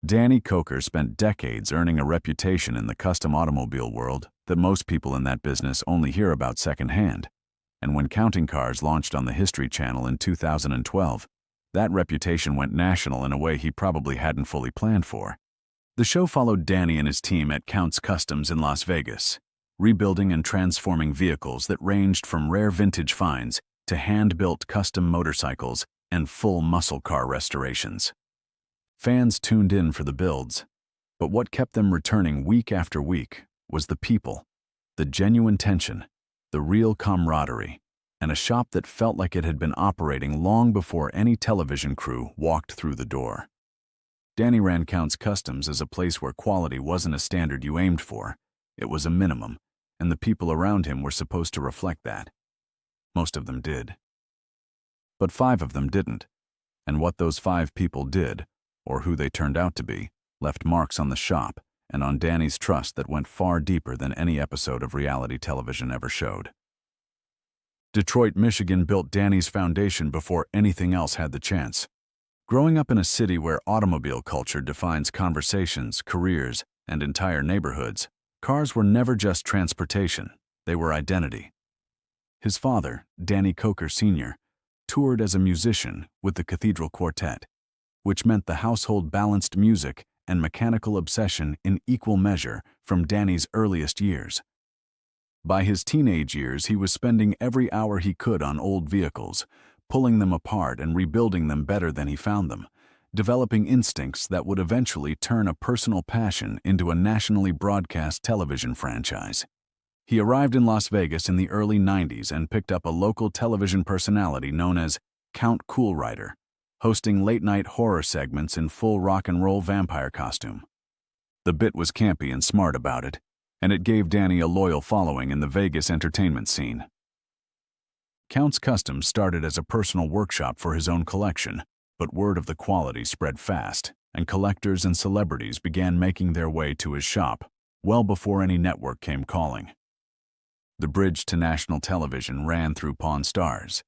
Danny Koker spent decades earning a reputation in the custom automobile world that most people in that business only hear about secondhand. And when Counting Cars launched on the History Channel in 2012, that reputation went national in a way he probably hadn't fully planned for. The show followed Danny and his team at Counts Customs in Las Vegas, rebuilding and transforming vehicles that ranged from rare vintage finds to hand-built custom motorcycles and full muscle car restorations. Fans tuned in for the builds, but what kept them returning week after week was the people, the genuine tension, the real camaraderie, and a shop that felt like it had been operating long before any television crew walked through the door. Danny ran Counts Customs as a place where quality wasn't a standard you aimed for, it was a minimum, and the people around him were supposed to reflect that. Most of them did. But 5 of them didn't, and what those 5 people did, or who they turned out to be, left marks on the shop and on Danny's trust that went far deeper than any episode of reality television ever showed. Detroit, Michigan built Danny's foundation before anything else had the chance. Growing up in a city where automobile culture defines conversations, careers, and entire neighborhoods, cars were never just transportation, they were identity. His father, Danny Koker Sr., toured as a musician with the Cathedral Quartet, which meant the household balanced music and mechanical obsession in equal measure from Danny's earliest years. By his teenage years, he was spending every hour he could on old vehicles, pulling them apart and rebuilding them better than he found them, developing instincts that would eventually turn a personal passion into a nationally broadcast television franchise. He arrived in Las Vegas in the early 90s and picked up a local television personality known as Count Coolrider, hosting late-night horror segments in full rock-and-roll vampire costume. The bit was campy and smart about it, and it gave Danny a loyal following in the Vegas entertainment scene. Counts Customs started as a personal workshop for his own collection, but word of the quality spread fast, and collectors and celebrities began making their way to his shop well before any network came calling. The bridge to national television ran through Pawn Stars.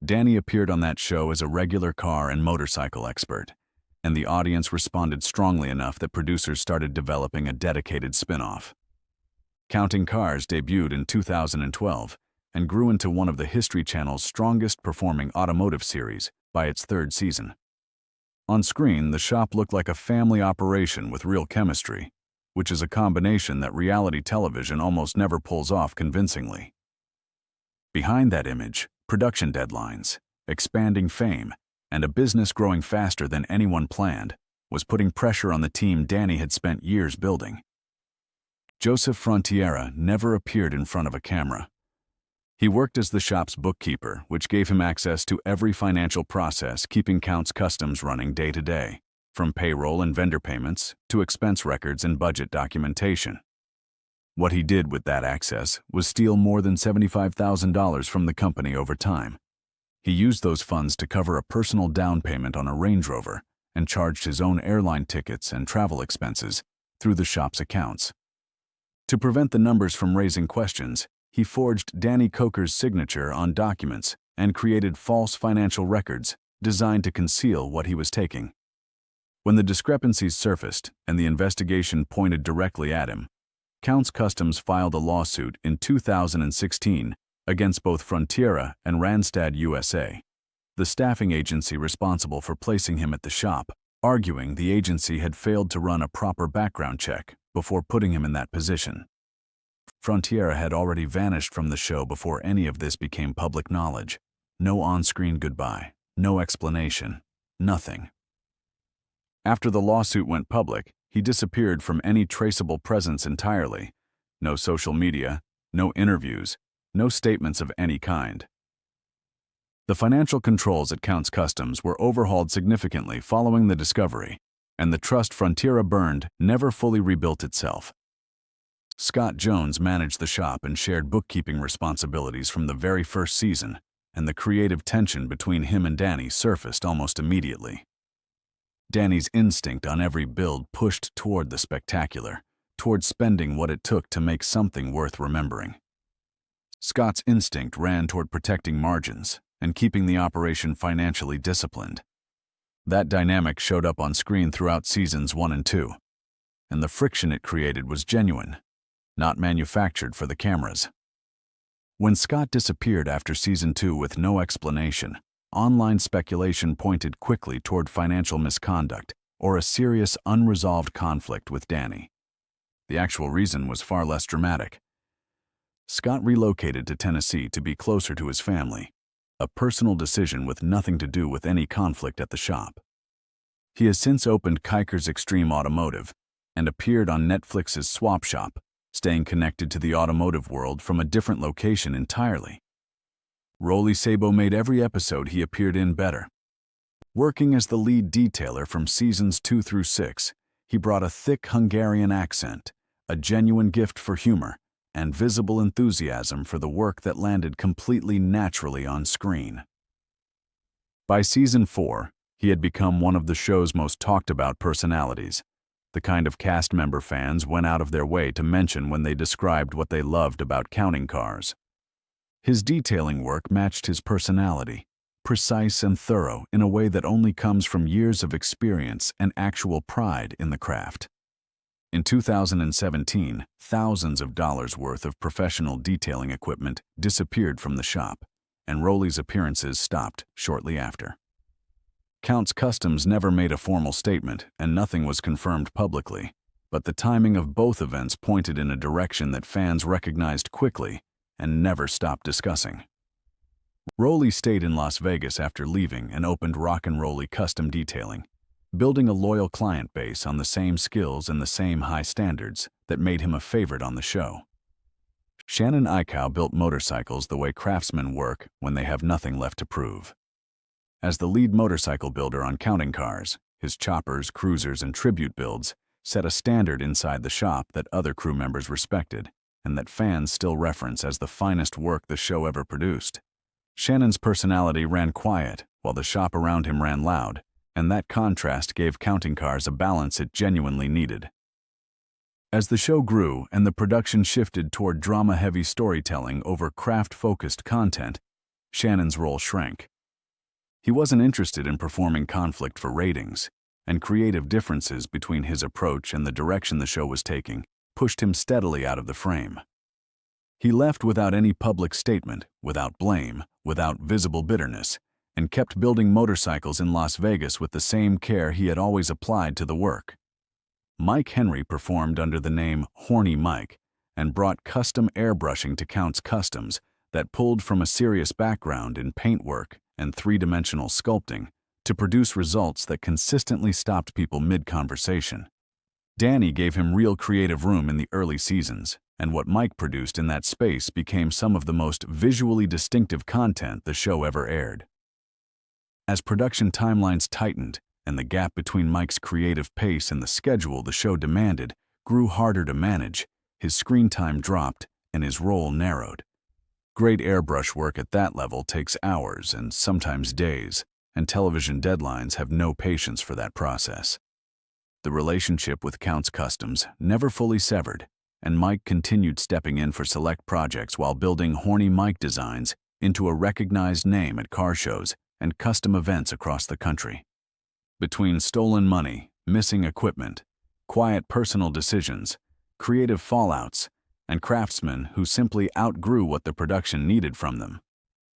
Danny appeared on that show as a regular car and motorcycle expert, and the audience responded strongly enough that producers started developing a dedicated spin-off. Counting Cars debuted in 2012 and grew into one of the History Channel's strongest-performing automotive series by its 3rd season. On screen, the shop looked like a family operation with real chemistry, which is a combination that reality television almost never pulls off convincingly. Behind that image, production deadlines, expanding fame, and a business growing faster than anyone planned was putting pressure on the team Danny had spent years building. Joseph Frontiera never appeared in front of a camera. He worked as the shop's bookkeeper, which gave him access to every financial process keeping Counts Customs running day to day, from payroll and vendor payments to expense records and budget documentation. What he did with that access was steal more than $75,000 from the company over time. He used those funds to cover a personal down payment on a Range Rover and charged his own airline tickets and travel expenses through the shop's accounts. To prevent the numbers from raising questions, he forged Danny Koker's signature on documents and created false financial records designed to conceal what he was taking. When the discrepancies surfaced and the investigation pointed directly at him, Counts Customs filed a lawsuit in 2016 against both Frontiera and Randstad USA, the staffing agency responsible for placing him at the shop, arguing the agency had failed to run a proper background check before putting him in that position. Frontiera had already vanished from the show before any of this became public knowledge. No on-screen goodbye, no explanation, nothing. After the lawsuit went public, he disappeared from any traceable presence entirely. No social media, no interviews, no statements of any kind. The financial controls at Counts Customs were overhauled significantly following the discovery, and the trust Frontiera burned never fully rebuilt itself. Scott Jones managed the shop and shared bookkeeping responsibilities from the very first season, and the creative tension between him and Danny surfaced almost immediately. Danny's instinct on every build pushed toward the spectacular, toward spending what it took to make something worth remembering. Scott's instinct ran toward protecting margins and keeping the operation financially disciplined. That dynamic showed up on screen throughout seasons 1 and 2, and the friction it created was genuine, not manufactured for the cameras. When Scott disappeared after season 2 with no explanation, online speculation pointed quickly toward financial misconduct or a serious unresolved conflict with Danny. The actual reason was far less dramatic. Scott relocated to Tennessee to be closer to his family, a personal decision with nothing to do with any conflict at the shop. He has since opened Koker's Extreme Automotive and appeared on Netflix's Swap Shop, staying connected to the automotive world from a different location entirely. Rolly Sabo made every episode he appeared in better. Working as the lead detailer from seasons 2 through 6, he brought a thick Hungarian accent, a genuine gift for humor, and visible enthusiasm for the work that landed completely naturally on screen. By season 4, he had become one of the show's most talked-about personalities, the kind of cast member fans went out of their way to mention when they described what they loved about counting cars. His detailing work matched his personality, precise and thorough in a way that only comes from years of experience and actual pride in the craft. In 2017, thousands of dollars worth of professional detailing equipment disappeared from the shop, and Rolly's appearances stopped shortly after. Count's Customs never made a formal statement, and nothing was confirmed publicly, but the timing of both events pointed in a direction that fans recognized quickly and never stopped discussing. Rolly stayed in Las Vegas after leaving and opened Rock 'n' Rolly Custom Detailing, building a loyal client base on the same skills and the same high standards that made him a favorite on the show. Shannon Eichow built motorcycles the way craftsmen work when they have nothing left to prove. As the lead motorcycle builder on Counting Cars, his choppers, cruisers, and tribute builds set a standard inside the shop that other crew members respected and that fans still reference as the finest work the show ever produced. Shannon's personality ran quiet while the shop around him ran loud, and that contrast gave Counting Cars a balance it genuinely needed. As the show grew and the production shifted toward drama-heavy storytelling over craft-focused content, Shannon's role shrank. He wasn't interested in performing conflict for ratings, and creative differences between his approach and the direction the show was taking pushed him steadily out of the frame. He left without any public statement, without blame, without visible bitterness, and kept building motorcycles in Las Vegas with the same care he had always applied to the work. Mike Henry performed under the name Horny Mike and brought custom airbrushing to Count's Customs that pulled from a serious background in paintwork and three-dimensional sculpting to produce results that consistently stopped people mid-conversation. Danny gave him real creative room in the early seasons, and what Mike produced in that space became some of the most visually distinctive content the show ever aired. As production timelines tightened and the gap between Mike's creative pace and the schedule the show demanded grew harder to manage, his screen time dropped and his role narrowed. Great airbrush work at that level takes hours and sometimes days, and television deadlines have no patience for that process. The relationship with Count's Customs never fully severed, and Mike continued stepping in for select projects while building Horny Mike designs into a recognized name at car shows and custom events across the country. Between stolen money, missing equipment, quiet personal decisions, creative fallouts, and craftsmen who simply outgrew what the production needed from them,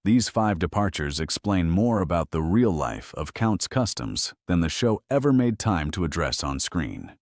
these 5 departures explain more about the real life of Count's Customs than the show ever made time to address on screen.